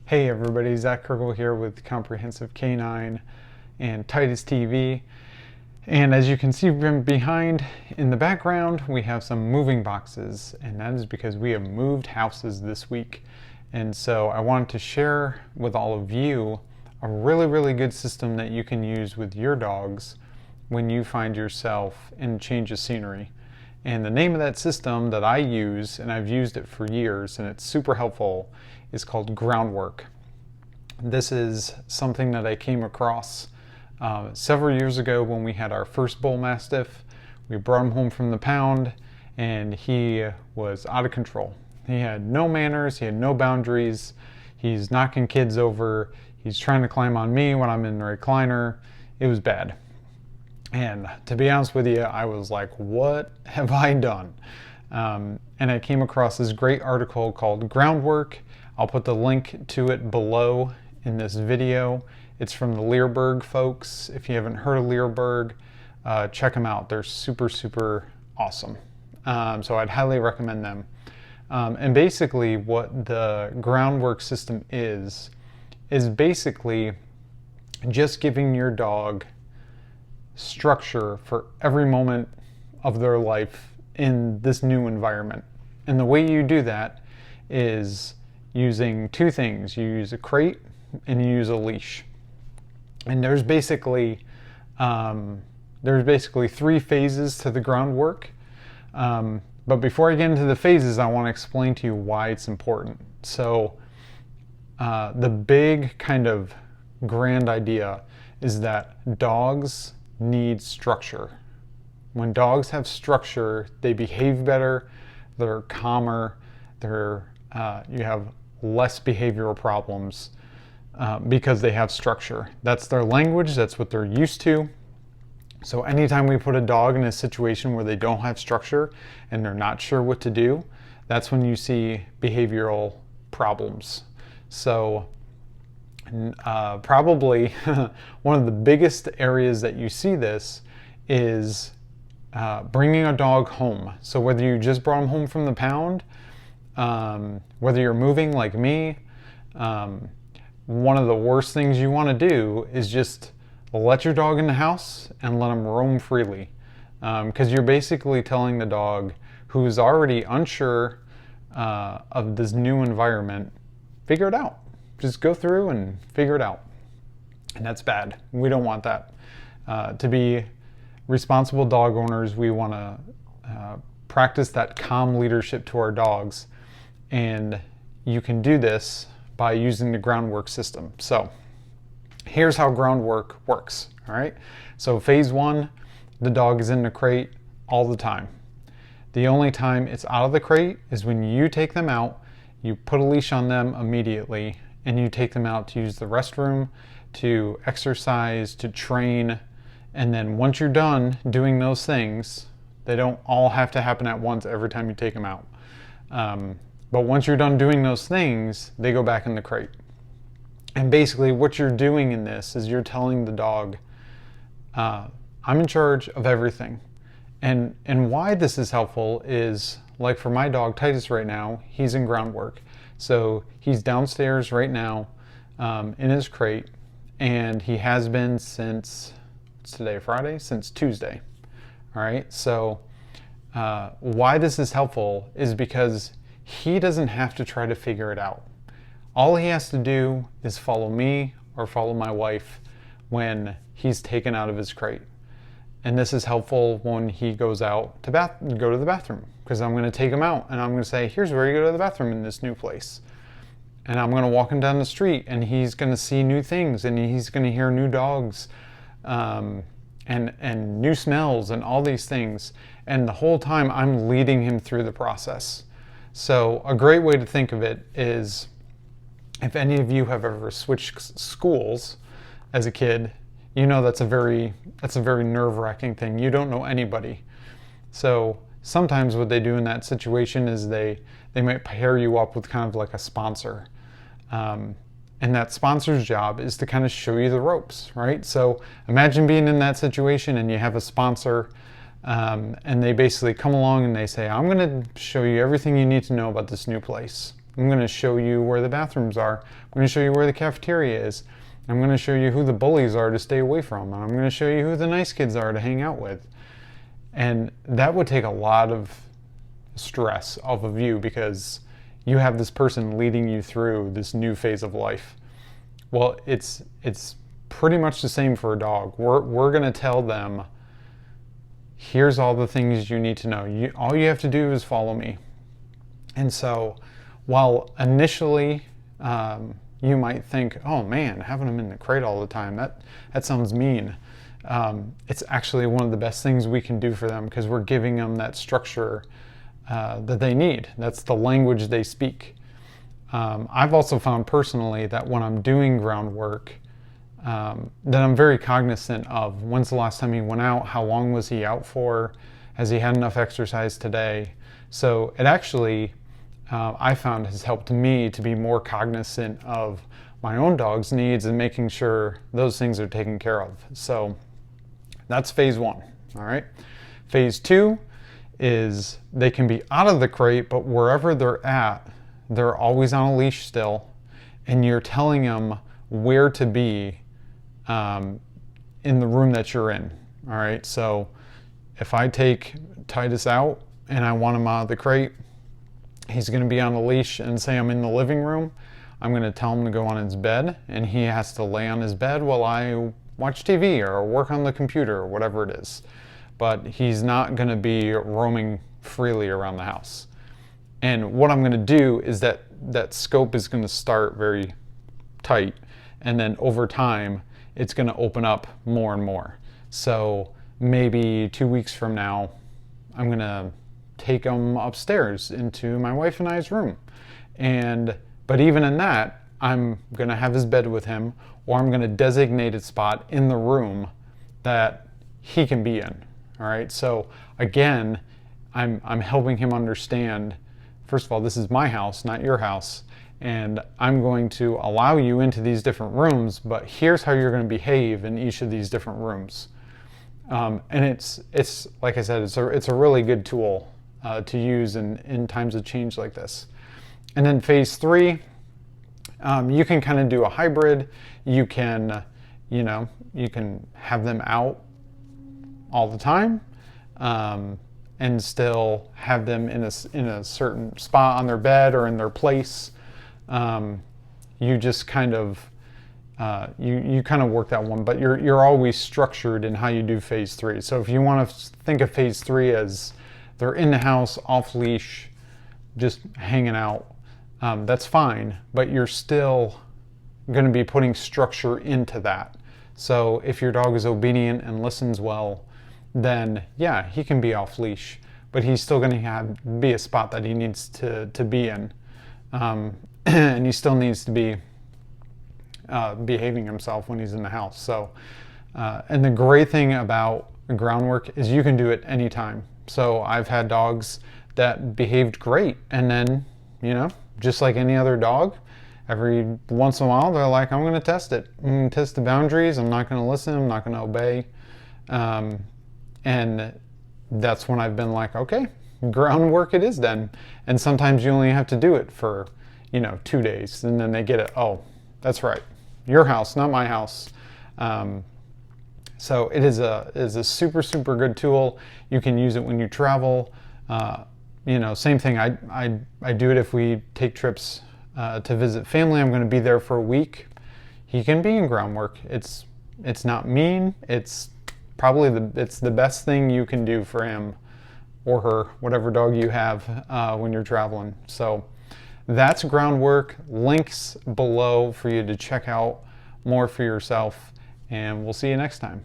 Hey everybody, Zach Kirkle here with Comprehensive Canine and Titus TV. And as you can see from behind in the background, we have some moving boxes, and that is because we have moved houses this week. And so I wanted to share with all of you a really good system that you can use with your dogs when you find yourself in change of scenery. And the name of that system that I use, and I've used it for years, and it's super helpful, is called groundwork. This is something that I came across several years ago when we had our first bull mastiff. We brought him home from the pound, and he was out of control. He had no manners, he had no boundaries, he's knocking kids over, he's trying to climb on me when I'm in the recliner. It was bad. And to be honest with you, I was like, what have I done? And I came across this great article called Groundwork. I'll put the link to it below in this video. It's from the Learberg folks. If you haven't heard of Learberg, check them out. They're super awesome. So I'd highly recommend them. And basically what the Groundwork system is basically just giving your dog structure for every moment of their life in this new environment. And the way you do that is using two things. You use a crate and you use a leash. And there's basically three phases to the groundwork. But before I get into the phases, I want to explain to you why it's important. So the big kind of grand idea is that dogs need structure. When dogs have structure, they behave better, they're calmer, you have less behavioral problems because they have structure. That's their language, that's what they're used to. So anytime we put a dog in a situation where they don't have structure and they're not sure what to do, that's when you see behavioral problems. So probably one of the biggest areas that you see this is bringing a dog home. So whether you just brought him home from the pound, whether you're moving like me, one of the worst things you want to do is just let your dog in the house and let him roam freely. Because you're basically telling the dog, who's already unsure of this new environment, figure it out. Just go through and figure it out. And that's bad. We don't want that. To be responsible dog owners, we want to practice that calm leadership to our dogs. And you can do this by using the groundwork system. So here's how groundwork works. All right. So phase one, the dog is in the crate all the time. The only time it's out of the crate is when you take them out, you put a leash on them immediately, and you take them out to use the restroom, to exercise, to train. And then once you're done doing those things, they don't all have to happen at once every time you take them out. But once you're done doing those things, they go back in the crate. And basically what you're doing in this is you're telling the dog, I'm in charge of everything. And why this is helpful is, like for my dog Titus right now, he's in groundwork. So he's downstairs right now in his crate, and he has been since, what's today, Friday? Since Tuesday. All right, so why this is helpful is because he doesn't have to try to figure it out. All he has to do is follow me or follow my wife when he's taken out of his crate. And this is helpful when he goes out to go to the bathroom, because I'm going to take him out and I'm going to say, here's where you go to the bathroom in this new place. And I'm going to walk him down the street, and he's going to see new things, and he's going to hear new dogs and new smells and all these things. And the whole time I'm leading him through the process. So a great way to think of it is, if any of you have ever switched schools as a kid, you know that's a very nerve-wracking thing. You don't know anybody. So sometimes what they do in that situation is they might pair you up with kind of like a sponsor. And that sponsor's job is to kind of show you the ropes, right? So imagine being in that situation and you have a sponsor and they basically come along and they say, I'm going to show you everything you need to know about this new place. I'm going to show you where the bathrooms are. I'm going to show you where the cafeteria is. I'm going to show you who the bullies are to stay away from. And I'm going to show you who the nice kids are to hang out with. And that would take a lot of stress off of you because you have this person leading you through this new phase of life. Well, it's pretty much the same for a dog. We're going to tell them, here's all the things you need to know. All you have to do is follow me. And so while initially you might think, oh man, having them in the crate all the time, that sounds mean. It's actually one of the best things we can do for them because we're giving them that structure that they need. That's the language they speak. I've also found personally that when I'm doing groundwork, that I'm very cognizant of when's the last time he went out, how long was he out for, has he had enough exercise today. So it actually, I found, has helped me to be more cognizant of my own dog's needs and making sure those things are taken care of. So that's phase one, all right? Phase two is they can be out of the crate, but wherever they're at, they're always on a leash still, and you're telling them where to be in the room that you're in, all right? So if I take Titus out and I want him out of the crate, he's gonna be on a leash, and say I'm in the living room, I'm gonna tell him to go on his bed, and he has to lay on his bed while I watch TV or work on the computer or whatever it is. But he's not gonna be roaming freely around the house. And what I'm gonna do is that scope is gonna start very tight, and then over time, it's gonna open up more and more. So maybe 2 weeks from now, I'm gonna take him upstairs into my wife and I's room. But even in that, I'm gonna have his bed with him, or I'm gonna designate a spot in the room that he can be in, all right? So again, I'm helping him understand, first of all, this is my house, not your house, and I'm going to allow you into these different rooms, but here's how you're gonna behave in each of these different rooms. And it's like I said, it's a really good tool to use in times of change like this. And then phase three, you can kind of do a hybrid. You can have them out all the time, and still have them in a certain spot on their bed or in their place. You just kind of you kind of work that one, but you're always structured in how you do phase three. So if you want to think of phase three as they're in the house, off leash, just hanging out, that's fine, but you're still going to be putting structure into that. So if your dog is obedient and listens well, then yeah, he can be off leash, but he's still going to be a spot that he needs to be in, and he still needs to be behaving himself when he's in the house. So, and the great thing about groundwork is you can do it anytime. So I've had dogs that behaved great, and then, just like any other dog, every once in a while they're like, I'm going to test it. I'm going to test the boundaries. I'm not going to listen. I'm not going to obey. And that's when I've been like, okay, groundwork it is then. And sometimes you only have to do it for, 2 days, and then they get it. Oh, that's right. Your house, not my house. So it is a super, super good tool. You can use it when you travel. Same thing. I do it if we take trips to visit family. I'm going to be there for a week. He can be in groundwork. It's not mean. It's probably it's the best thing you can do for him or her, whatever dog you have when you're traveling. So that's groundwork. Links below for you to check out more for yourself, and we'll see you next time.